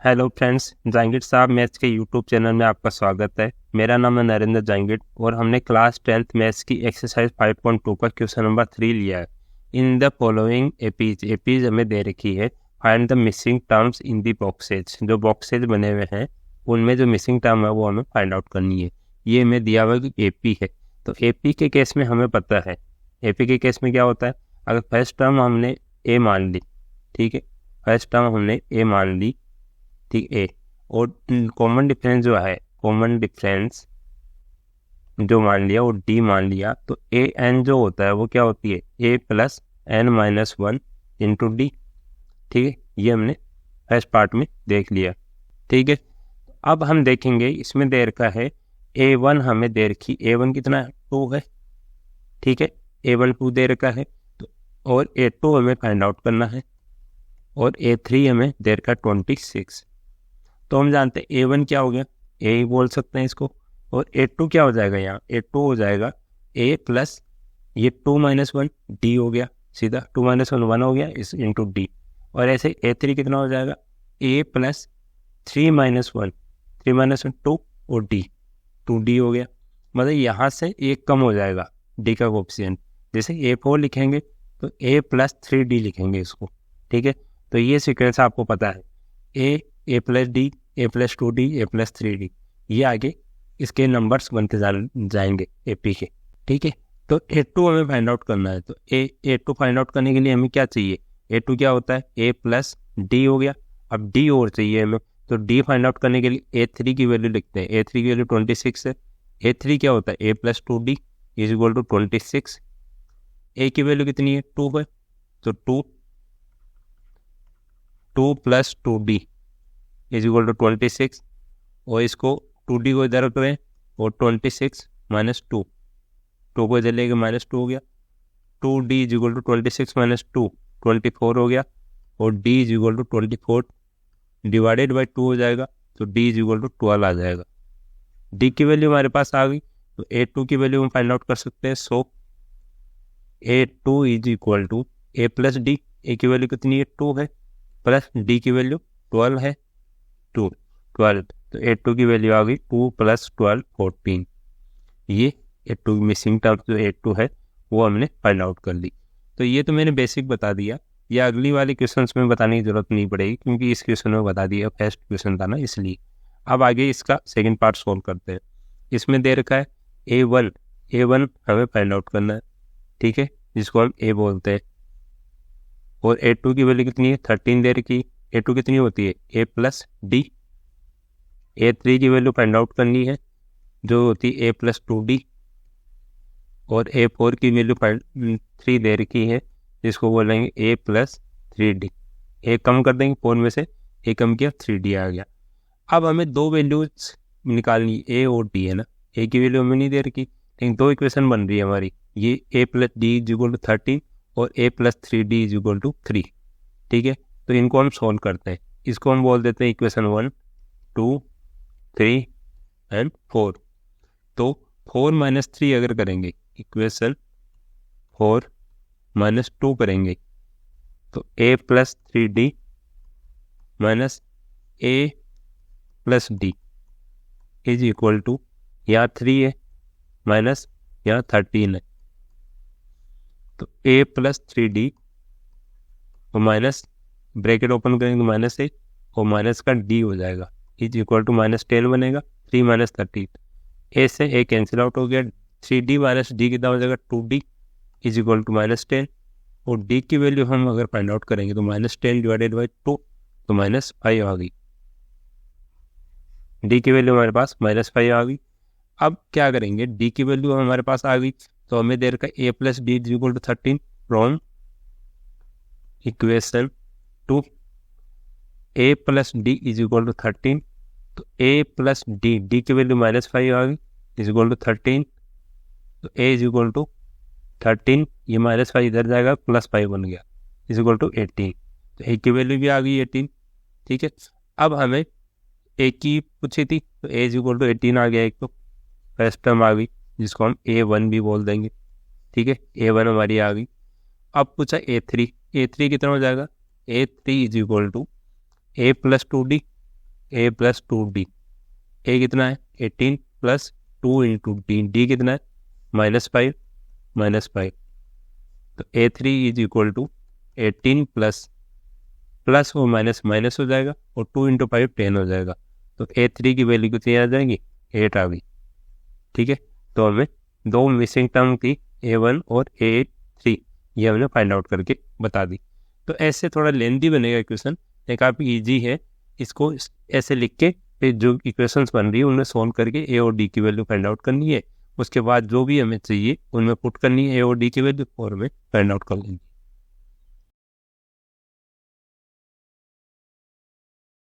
Hello friends, Jangid साहब maths के YouTube channel में आपका स्वागत है। मेरा नाम है नरेंद्र जांगिड और हमने क्लास 10th मैथ्स की एक्सरसाइज 5.2 का क्वेश्चन नंबर 3 लिया है। इन द फॉलोइंग एपीज हमें दे रखी है। Find the missing terms in the boxes. जो बॉक्सेज बने हुए हैं उनमें जो मिसिंग टर्म है वो हमें फाइंड आउट करनी है। ये हमें दिया हुआ कि एपी है, तो एपी के केस में हमें पता है एपी के केस में क्या होता है। अगर फर्स्ट टर्म हमने ए मान ली, ठीक है, फर्स्ट टर्म हमने ए मान ली, ठीक है, और कॉमन डिफरेंस जो मान लिया वो डी मान लिया, तो ए एन जो होता है वो क्या होती है a plus n minus 1 into d. ठीक है, ये हमने फर्स्ट पार्ट में देख लिया। ठीक है, अब हम देखेंगे इसमें दे रखा है ए वन, हमें दे रखी ए वन कितना है 2 है। ठीक है, ए वन 2 दे रखा है, तो और ए टू हमें फाइंड आउट करना है, और ए थ्री हमें दे रखा 26। तो हम जानते हैं ए वन क्या हो गया, ए ही बोल सकते हैं इसको, और ए टू क्या हो जाएगा, यहाँ ए टू हो जाएगा ए प्लस ये 2 माइनस 1 डी हो गया, सीधा 2 माइनस 1 1 हो गया इस इंटू डी। और ऐसे ए थ्री कितना हो जाएगा ए प्लस 3 माइनस 1 3 माइनस 1 2 और डी 2D हो गया। मतलब यहाँ से एक कम हो जाएगा डी का कोएफिशिएंट। जैसे ए फोर लिखेंगे तो ए प्लस 3D लिखेंगे इसको। ठीक है, तो ये सीक्वेंस आपको पता है, a plus d, A plus 2D, A plus 3D, ये आगे इसके नंबर्स बनते जाएंगे एपी के। ठीक है, तो ए टू हमें फाइंड आउट करना है, तो ए टू फाइंड आउट करने के लिए हमें क्या चाहिए, ए टू क्या होता है ए प्लस डी हो गया, अब डी और चाहिए हमें, तो डी फाइंड आउट करने के लिए ए थ्री की वैल्यू लिखते हैं। ए थ्री की वैल्यू 26 है। ए थ्री क्या होता है a plus 2D is equal to 26। A की वैल्यू कितनी है 2 है, तो 2 plus 2D is equal to 26, और इसको 2D को इधर करें और 26 माइनस 2 को इधर लेके माइनस 2 हो गया, 2D is equal to 26 minus 2 24 हो गया, और D is equal to 24 divided by 2 हो जाएगा, तो D इज इक्वल टू 12 आ जाएगा। D की वैल्यू हमारे पास आ गई, तो A2 की वैल्यू हम फाइंड आउट कर सकते हैं। So A2 is equal to A plus d, a की वैल्यू कितनी है 2 है, प्लस डी की वैल्यू 12 है, 12, तो A2 की वैल्यू आ गई 2 प्लस 12 14। ये A2 मिसिंग टर्म जो A2 है वो हमने फाइंड आउट कर ली। तो ये तो मैंने बेसिक बता दिया, या अगली वाले क्वेश्चंस में बताने की जरूरत नहीं पड़ेगी क्योंकि इस क्वेश्चन में बता दिया, फर्स्ट क्वेश्चन था ना इसलिए। अब आगे इसका सेकंड पार्ट सोल्व करते हैं। इसमें दे रखा है ए वन हमें फाइंड आउट करना है, ठीक है, जिसको हम ए बोलते हैं, और A2 की वैल्यू कितनी है 13 दे रखी। A2 कितनी होती है ए प्लस डी। A3 की वैल्यू फाइंड आउट करनी है जो होती है ए प्लस 2D, और A4 की वैल्यू 3 दे रखी है जिसको बोलेंगे ए प्लस 3D। ए कम कर देंगे 4 में से, ए कम किया 3D आ गया। अब हमें दो वैल्यूज निकालनी, ए और डी है ना, ए की वैल्यू हमें नहीं दे रखी, लेकिन दो इक्वेशन बन रही है हमारी, ये a plus d is equal to 13 और a plus 3D is equal to 3। ठीक है, तो इनको हम सॉल्व करते हैं। इसको हम बोल देते हैं इक्वेशन 1 2 3 एंड 4। तो 4 माइनस 3 अगर करेंगे, इक्वेशन 4 माइनस 2 करेंगे, तो a plus 3D minus a plus d is equal to, यहाँ 3 है माइनस यहाँ 13 है, तो ए प्लस 3D और माइनस ब्रैकेट ओपन करेंगे तो माइनस ए, और माइनस का डी हो जाएगा इज इक्वल टू माइनस 10 बनेगा, 3 माइनस 13, ए से ए कैंसिल आउट हो गया, 3D माइनस डी कितना हो जाएगा 2D is equal to minus 10, और डी की वैल्यू हम अगर फाइंड आउट करेंगे तो माइनस 10 डिवाइडेड बाई 2, तो माइनस 5 आ गई। डी की वैल्यू हमारे पास माइनस 5 आ गई। अब क्या करेंगे, डी की वैल्यू हमारे पास आ गई, तो हमें दे रखा a plus d is equal to 13 from equation 2। A plus d is equal to 13, तो ए प्लस डी की वैल्यू माइनस 5 आ गई इज इक्वल टू 13, तो ए इज इक्वल टू 13, ये माइनस 5 इधर जाएगा प्लस 5 बन गया इज इक्वल टू 18, तो ए की वैल्यू भी आ गई 18। ठीक है, अब हमें ए की पूछी थी, तो ए इज इक्वल टू 18 आ गया, एक तो फर्स्ट टर्म आ गई जिसको हम A1 भी बोल देंगे। ठीक है, A1 हमारी आ गई। अब पूछा A3 कितना हो जाएगा, A3 is equal to A plus 2D A plus 2d। A कितना है 18 प्लस 2 इंटू डी, डी कितना है -5 तो A3 is equal to 18 plus और माइनस माइनस हो जाएगा और 2 इंटू 5 10 हो जाएगा। तो A3 की वैल्यू कितनी आ जाएगी 8 आ गई। ठीक है, तो हमें दो मिसिंग टर्म की A1 और A3 ये हमने फाइंड आउट करके बता दी। तो ऐसे थोड़ा लेंथी बनेगा क्वेश्चन, लेकिन काफ़ी ईजी है। इसको ऐसे लिख के फिर जो इक्वेशंस बन रही है उनमें सॉल्व करके ए और डी की वैल्यू फाइंड आउट करनी है। उसके बाद जो भी हमें चाहिए उनमें पुट करनी है ए और डी की वैल्यू और हमें फाइंड आउट कर लेंगे।